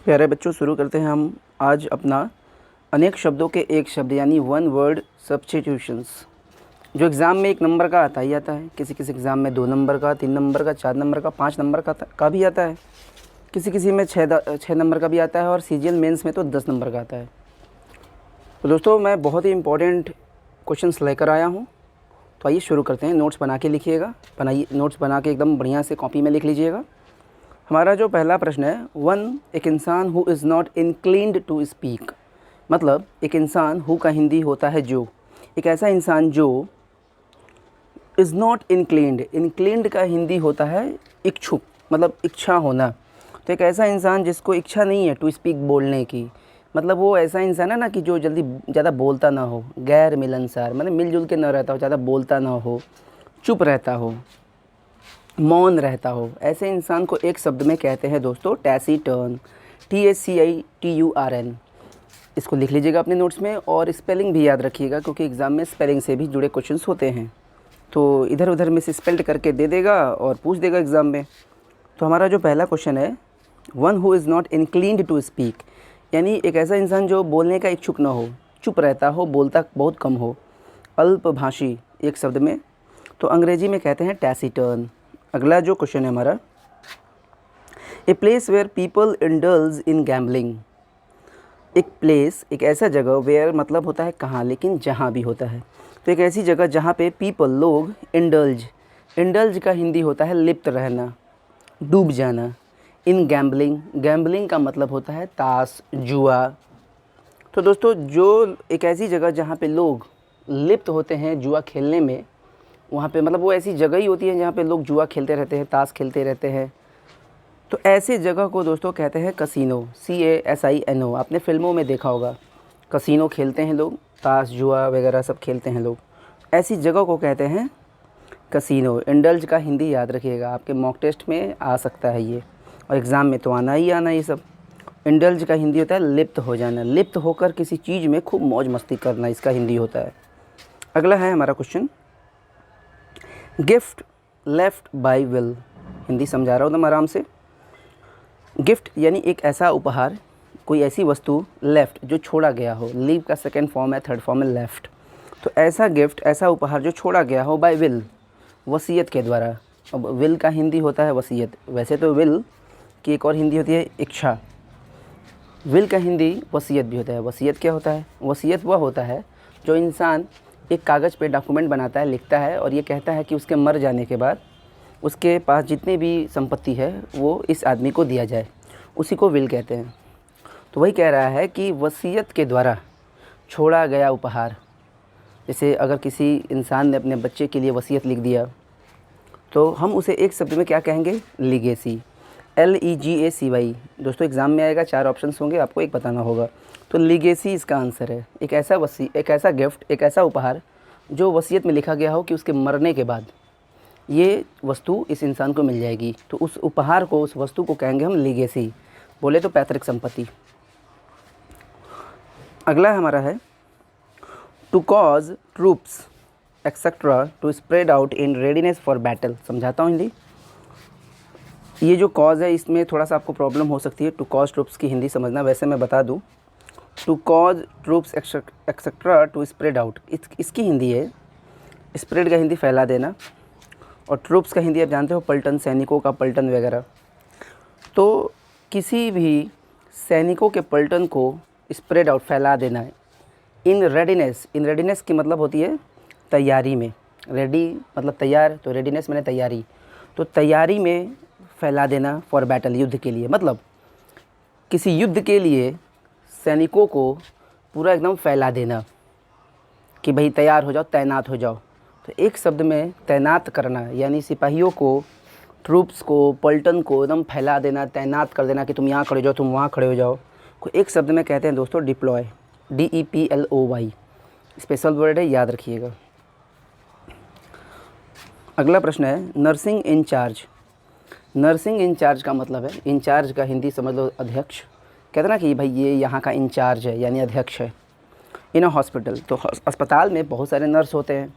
प्यारे बच्चों, शुरू करते हैं हम आज अपना अनेक शब्दों के एक शब्द यानी वन वर्ड सब्स्टिट्यूशंस। जो एग्ज़ाम में 1 नंबर का आता ही आता है, किसी किसी एग्ज़ाम में 2 नंबर का, 3 नंबर का, 4 नंबर का, 5 नंबर का भी आता है, किसी किसी में 6 नंबर का भी आता है और सीजीएल मेंस में तो 10 नंबर का आता है। तो दोस्तों, मैं बहुत ही इंपॉर्टेंट क्वेश्चंस लेकर आया हूँ। तो आइए शुरू करते हैं। नोट्स बना के लिखिएगा, नोट्स बना के एकदम बढ़िया से कॉपी में लिख लीजिएगा। हमारा जो पहला प्रश्न है, एक इंसान who is not inclined to speak, मतलब एक इंसान हु का हिंदी होता है जो, एक ऐसा इंसान जो इज़ नॉट इंक्लिन्ड का हिंदी होता है इच्छुक, मतलब इच्छा होना। तो एक ऐसा इंसान जिसको इच्छा नहीं है टू स्पीक, बोलने की, मतलब वो ऐसा इंसान है ना कि जो जल्दी ज़्यादा बोलता ना हो, गैर मिलनसार, मतलब मिलजुल के ना रहता हो, ज़्यादा बोलता ना हो, चुप रहता हो, मौन रहता हो, ऐसे इंसान को एक शब्द में कहते हैं दोस्तों टैसीटर्न, TACITURN। इसको लिख लीजिएगा अपने नोट्स में और स्पेलिंग भी याद रखिएगा, क्योंकि एग्ज़ाम में स्पेलिंग से भी जुड़े क्वेश्चंस होते हैं। तो इधर उधर में से स्पेल्ड करके दे देगा और पूछ देगा एग्ज़ाम में। तो हमारा जो पहला क्वेश्चन है, one who is not inclined to speak, यानी एक ऐसा इंसान जो बोलने का इच्छुक ना हो, चुप रहता हो, बोलता बहुत कम हो, अल्पभाषी एक शब्द में, तो अंग्रेजी में कहते हैं टैसीटर्न। अगला जो क्वेश्चन है हमारा, a place where people indulge in gambling. एक प्लेस, एक ऐसा जगह, वेयर मतलब होता है कहाँ, लेकिन जहाँ भी होता है। तो एक ऐसी जगह जहाँ पे पीपल लोग इंडल्ज का हिंदी होता है लिप्त रहना, डूब जाना। इन गैम्बलिंग का मतलब होता है ताश, जुआ। तो दोस्तों, जो एक ऐसी जगह जहाँ पे लोग लिप्त होते हैं जुआ खेलने में, वहाँ पे मतलब वो ऐसी जगह ही होती है जहाँ पे लोग जुआ खेलते रहते हैं, ताश खेलते रहते हैं। तो ऐसी जगह को दोस्तों कहते हैं कसिनो, CASINO। आपने फिल्मों में देखा होगा, कसिनो खेलते हैं लोग, ताश जुआ वगैरह सब खेलते हैं लोग। ऐसी जगह को कहते हैं कसिनो। इंडल्ज का हिंदी याद रखिएगा, आपके मॉक टेस्ट में आ सकता है ये, और एग्ज़ाम में तो आना ही आना ये सब। इंडल्ज का हिंदी होता है लिप्त हो जाना, लिप्त होकर किसी चीज़ में खूब मौज मस्ती करना, इसका हिंदी होता है। अगला है हमारा question, gift left by will. Hindi समझा रहा हूँ एकदम आराम से। गिफ्ट यानी एक ऐसा उपहार, कोई ऐसी वस्तु, लेफ्ट जो छोड़ा गया हो, लीव का सेकंड फॉर्म है, थर्ड फॉर्म है लेफ्ट। तो ऐसा गिफ्ट, ऐसा उपहार जो छोड़ा गया हो बाय विल, वसीयत के द्वारा। अब विल का हिंदी होता है वसीयत, वैसे तो विल की एक और हिंदी होती है इच्छा, विल का हिंदी वसीयत भी होता है। वसीयत क्या होता है? वसीयत वह होता है जो इंसान एक कागज़ पे डॉक्यूमेंट बनाता है, लिखता है और ये कहता है कि उसके मर जाने के बाद उसके पास जितनी भी संपत्ति है वो इस आदमी को दिया जाए, उसी को विल कहते हैं। तो वही कह रहा है कि वसीयत के द्वारा छोड़ा गया उपहार, जैसे अगर किसी इंसान ने अपने बच्चे के लिए वसीयत लिख दिया, तो हम उसे एक शब्द में क्या कहेंगे? Legacy, LEGACY। दोस्तों एग्ज़ाम में आएगा, 4 ऑप्शंस होंगे, आपको एक बताना होगा। तो लीगेसी इसका आंसर है। एक ऐसा गिफ्ट, एक ऐसा उपहार जो वसीयत में लिखा गया हो कि उसके मरने के बाद ये वस्तु इस इंसान को मिल जाएगी, तो उस उपहार को, उस वस्तु को कहेंगे हम लीगेसी, बोले तो पैतृक संपत्ति। अगला हमारा है, to cause troops etcetera to spread out in readiness for battle. समझाता हूँ हिंदी। ये जो कॉज है इसमें थोड़ा सा आपको प्रॉब्लम हो सकती है, टू कॉज ट्रूप्स की हिंदी समझना। वैसे मैं बता दूँ, to cause troops etcetera to spread out, इसकी हिंदी है, स्प्रेड का हिंदी फैला देना, और ट्रूप्स का हिंदी आप जानते हो पलटन, सैनिकों का पलटन वगैरह। तो किसी भी सैनिकों के पलटन को स्प्रेड आउट, फैला देना है। इन रेडीनेस की मतलब होती है तैयारी में, रेडी मतलब तैयार, तो रेडीनेस मैंने तैयारी, तो तैयारी में फैला देना फॉर बैटल, युद्ध के लिए, मतलब किसी युद्ध के लिए सैनिकों को पूरा एकदम फैला देना कि भाई तैयार हो जाओ, तैनात हो जाओ। तो एक शब्द में तैनात करना, यानी सिपाहियों को, ट्रूप्स को, पलटन को एकदम फैला देना, तैनात कर देना कि तुम यहाँ खड़े हो जाओ, तुम वहाँ खड़े हो जाओ, को एक शब्द में कहते हैं दोस्तों डिप्लॉय, DEPLOY। स्पेशल वर्ड है, याद रखिएगा। अगला प्रश्न है, नर्सिंग इंचार्ज। नर्सिंग इंचार्ज का मतलब है, इंचार्ज का हिंदी समझ लो अध्यक्ष। कहते ना कि भाई ये यहाँ का इंचार्ज है, यानी अध्यक्ष है। इन अ हॉस्पिटल, तो अस्पताल में बहुत सारे नर्स होते हैं,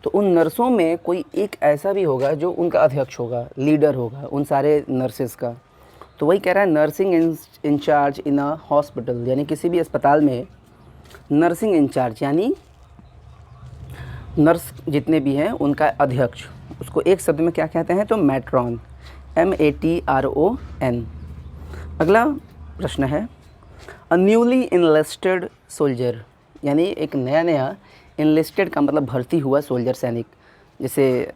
तो उन नर्सों में कोई एक ऐसा भी होगा जो उनका अध्यक्ष होगा, लीडर होगा उन सारे नर्सेज़ का। तो वही कह रहा है nursing incharge in a hospital, यानी किसी भी अस्पताल में नर्सिंग इंचार्ज यानी नर्स जितने भी हैं उनका अध्यक्ष, उसको एक शब्द में क्या कहते हैं, तो मैट्रॉन, MATRON। अगला प्रश्न है अ न्यूली इनलिस्टेड सोल्जर, यानी एक नया नया इनलिस्टेड का मतलब भर्ती हुआ सोल्जर, सैनिक। जैसे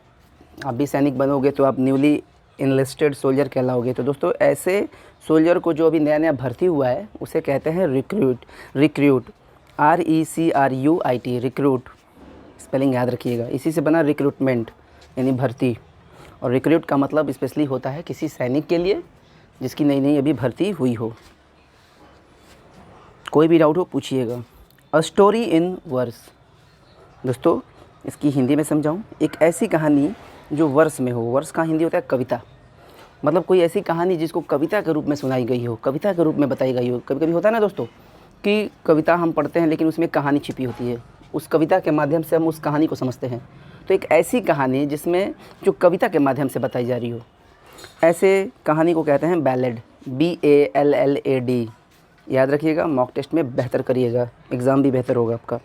आप भी सैनिक बनोगे तो आप न्यूली इनलिस्टेड सोल्जर कहलाओगे। तो दोस्तों ऐसे सोल्जर को जो अभी नया नया भर्ती हुआ है उसे कहते हैं रिक्रूट। RECRUIT, रिक्रूट, स्पेलिंग याद रखिएगा। इसी से बना रिक्रूटमेंट यानी भर्ती, और रिक्रूट का मतलब स्पेशली होता है किसी सैनिक के लिए जिसकी नई नई अभी भर्ती हुई हो। कोई भी डाउट हो पूछिएगा। अ स्टोरी इन वर्स, दोस्तों इसकी हिंदी में समझाऊं, एक ऐसी कहानी जो वर्स में हो। वर्स का हिंदी होता है कविता, मतलब कोई ऐसी कहानी जिसको कविता के रूप में सुनाई गई हो, कविता के रूप में बताई गई हो। कभी कभी होता है ना दोस्तों कि कविता हम पढ़ते हैं लेकिन उसमें कहानी छिपी होती है, उस कविता के माध्यम से हम उस कहानी को समझते हैं। तो एक ऐसी कहानी जिसमें जो कविता के माध्यम से बताई जा रही हो, ऐसे कहानी को कहते हैं बैलेड, BALLAD। याद रखिएगा, मॉक टेस्ट में बेहतर करिएगा, एग्ज़ाम भी बेहतर होगा आपका।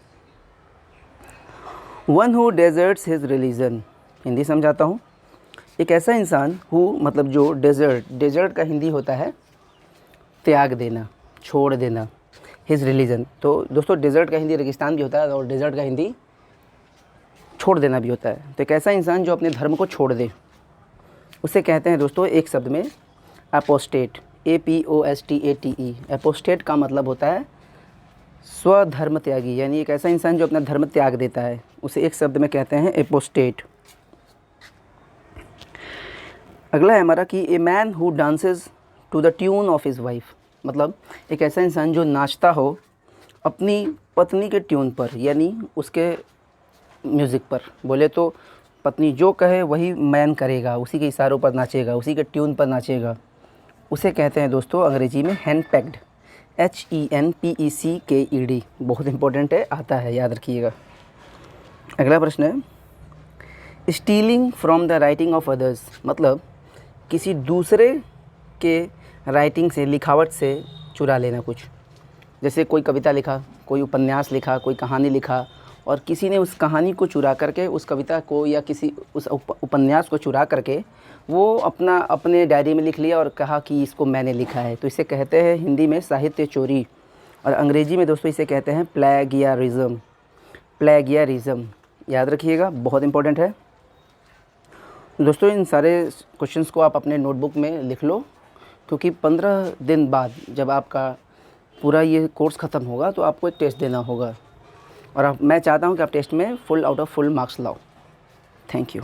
One who deserts his religion, Hindi समझाता हूँ। एक ऐसा इंसान हु मतलब जो डेजर्ट का हिंदी होता है त्याग देना, छोड़ देना, हिज रिलीजन। तो दोस्तों डेजर्ट का हिंदी रेगिस्तान भी होता है और डेजर्ट का हिंदी छोड़ देना भी होता है। तो एक ऐसा इंसान जो अपने धर्म को छोड़ दे उसे कहते हैं दोस्तों एक शब्द में एपोस्टेट, APOSTATE। एपोस्टेट का मतलब होता है स्वधर्म त्यागी, यानी एक ऐसा इंसान जो अपना धर्म त्याग देता है उसे एक शब्द में कहते हैं एपोस्टेट। अगला है हमारा कि a man who dances to the tune of his wife, मतलब एक ऐसा इंसान जो नाचता हो अपनी पत्नी के ट्यून पर, यानी उसके म्यूज़िक पर। बोले तो पत्नी जो कहे वही मैन करेगा, उसी के इशारों पर नाचेगा, उसी के ट्यून पर नाचेगा। उसे कहते हैं दोस्तों अंग्रेजी में हैंडपेक्ड, HENPECKED। बहुत इंपॉर्टेंट है, आता है, याद रखिएगा। अगला प्रश्न है stealing from the writing of others, मतलब किसी दूसरे के राइटिंग से, लिखावट से चुरा लेना कुछ। जैसे कोई कविता लिखा, कोई उपन्यास लिखा, कोई कहानी लिखा और किसी ने उस कहानी को चुरा करके, उस कविता को या किसी उस उपन्यास को चुरा करके वो अपने डायरी में लिख लिया और कहा कि इसको मैंने लिखा है। तो इसे कहते हैं हिंदी में साहित्य चोरी, और अंग्रेजी में दोस्तों इसे कहते हैं प्लेगियरिज्म। याद रखिएगा, बहुत इंपॉर्टेंट है दोस्तों। इन सारे क्वेश्चंस को आप अपने नोटबुक में लिख लो, क्योंकि 15 दिन बाद जब आपका पूरा ये कोर्स ख़त्म होगा तो आपको एक टेस्ट देना होगा, और मैं चाहता हूँ कि आप टेस्ट में full out of full marks लाओ। Thank you.